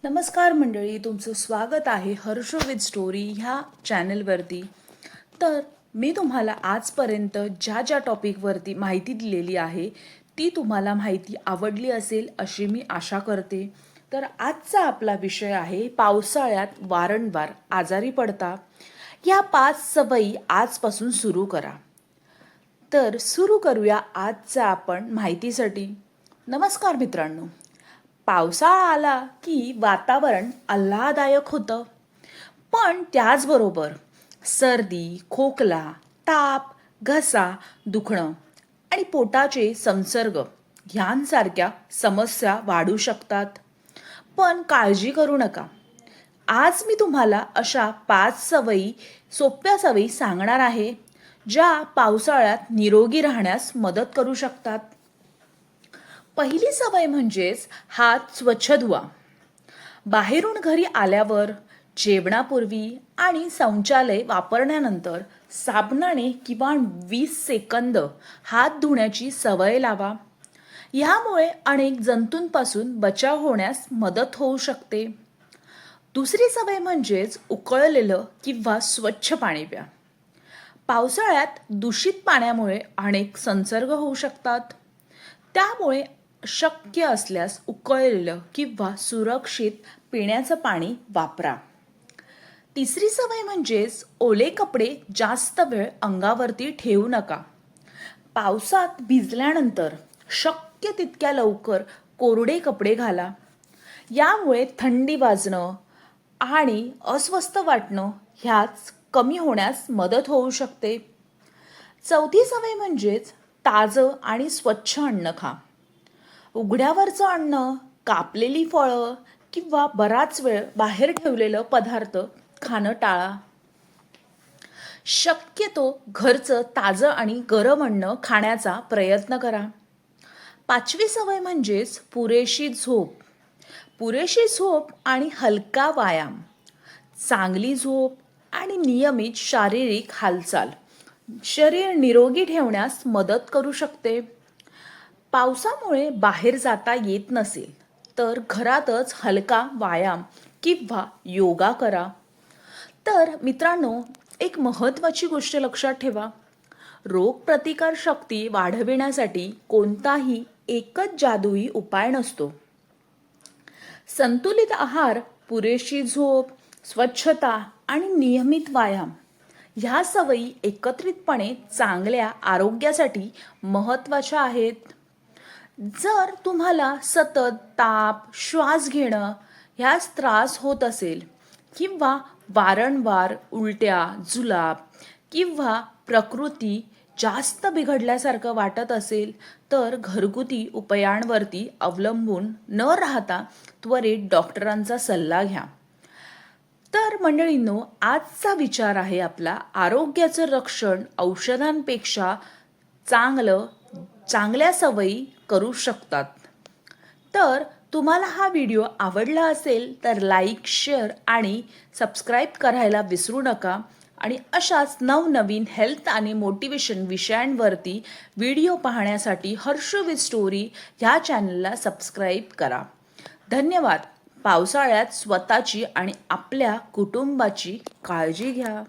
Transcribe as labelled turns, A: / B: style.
A: नमस्कार मंडळी, तुमचं स्वागत आहे हर्ष विथ स्टोरी ह्या चॅनलवरती. तर मी तुम्हाला आजपर्यंत ज्या ज्या टॉपिकवरती माहिती दिलेली आहे ती तुम्हाला माहिती आवडली असेल अशी मी आशा करते. तर आजचा आपला विषय आहे पावसाळ्यात वारंवार आजारी पडता ह्या 5 सवयी आजपासून सुरू करा. तर सुरू करूया आजचा आपण माहितीसाठी. नमस्कार मित्रांनो, पावसाळा आला की वातावरण आल्हाददायक होतं, पण त्याचबरोबर सर्दी, खोकला, ताप, घसा दुखणं आणि पोटाचे संसर्ग ह्यांसारख्या समस्या वाढू शकतात. पण काळजी करू नका. आज मी तुम्हाला अशा 5 सवयी, सोप्या सवयी सांगणार आहे ज्या पावसाळ्यात निरोगी राहण्यास मदत करू शकतात. पहिली सवय म्हणजेच हात स्वच्छ धुवा. बाहेरून घरी आल्यावर, जेवणापूर्वी आणि शौचालय वापरण्यानंतर साबणाने किंवा 20 सेकंद हात धुण्याची सवय लावा. यामुळे अनेक जंतूंपासून बचाव होण्यास मदत होऊ शकते. दुसरी सवय म्हणजेच उकळलेलं किंवा स्वच्छ पाणी प्या. पावसाळ्यात दूषित पाण्यामुळे अनेक संसर्ग होऊ शकतात. त्यामुळे शक्य असल्यास उकळलेलं किंवा सुरक्षित पिण्याचं पाणी वापरा. तिसरी सवय म्हणजेच ओले कपडे जास्त वेळ अंगावरती ठेवू नका. पावसात भिजल्यानंतर शक्य तितक्या लवकर कोरडे कपडे घाला. यामुळे थंडी वाजणं आणि अस्वस्थ वाटणं ह्याच कमी होण्यास मदत होऊ शकते. चौथी सवय म्हणजेच ताजं आणि स्वच्छ अन्न खा. उघड्यावरचं अन्न, कापलेली फळं किंवा बराच वेळ बाहेर ठेवलेलं पदार्थ खाणं टाळा. शक्यतो घरचं ताजं आणि गरम अन्न खाण्याचा प्रयत्न करा. पाचवी सवय म्हणजेच पुरेशी झोप. पुरेशी झोप आणि हलका व्यायाम, चांगली झोप आणि नियमित शारीरिक हालचाल शरीर निरोगी ठेवण्यास मदत करू शकते. पावसामुळे बाहेर जाता येत नसेल तर घरातच हलका व्यायाम किंवा योगा करा. तर मित्रांनो, एक महत्त्वाची गोष्ट लक्षात ठेवा. रोगप्रतिकार शक्ती वाढविण्यासाठी कोणताही एकच जादुई उपाय नसतो. संतुलित आहार, पुरेशी झोप, स्वच्छता आणि नियमित व्यायाम ह्या सवयी एकत्रितपणे चांगल्या आरोग्यासाठी महत्त्वाच्या आहेत. जर तुम्हाला सतत ताप, श्वास घेणं ह्यास त्रास होत असेल किंवा वारंवार उलट्या, जुलाब किंवा प्रकृती जास्त बिघडल्यासारखं वाटत असेल तर घरगुती उपायांवरती अवलंबून न राहता त्वरित डॉक्टरांचा सल्ला घ्या. तर मंडळींनो, आजचा विचार आहे आपला, आरोग्याचं रक्षण औषधांपेक्षा चांगल्या सवयी करू शकतात. तर तुम्हाला हा व्हिडिओ आवडला असेल तर लाईक, शेअर आणि सबस्क्राईब करायला विसरू नका. आणि अशाच नवनवीन हेल्थ आणि मोटिवेशन विषयांवरती व्हिडिओ पाहण्यासाठी हर्ष विथ स्टोरी ह्या चॅनलला सबस्क्राईब करा. धन्यवाद. पावसाळ्यात स्वतःची आणि आपल्या कुटुंबाची काळजी घ्या.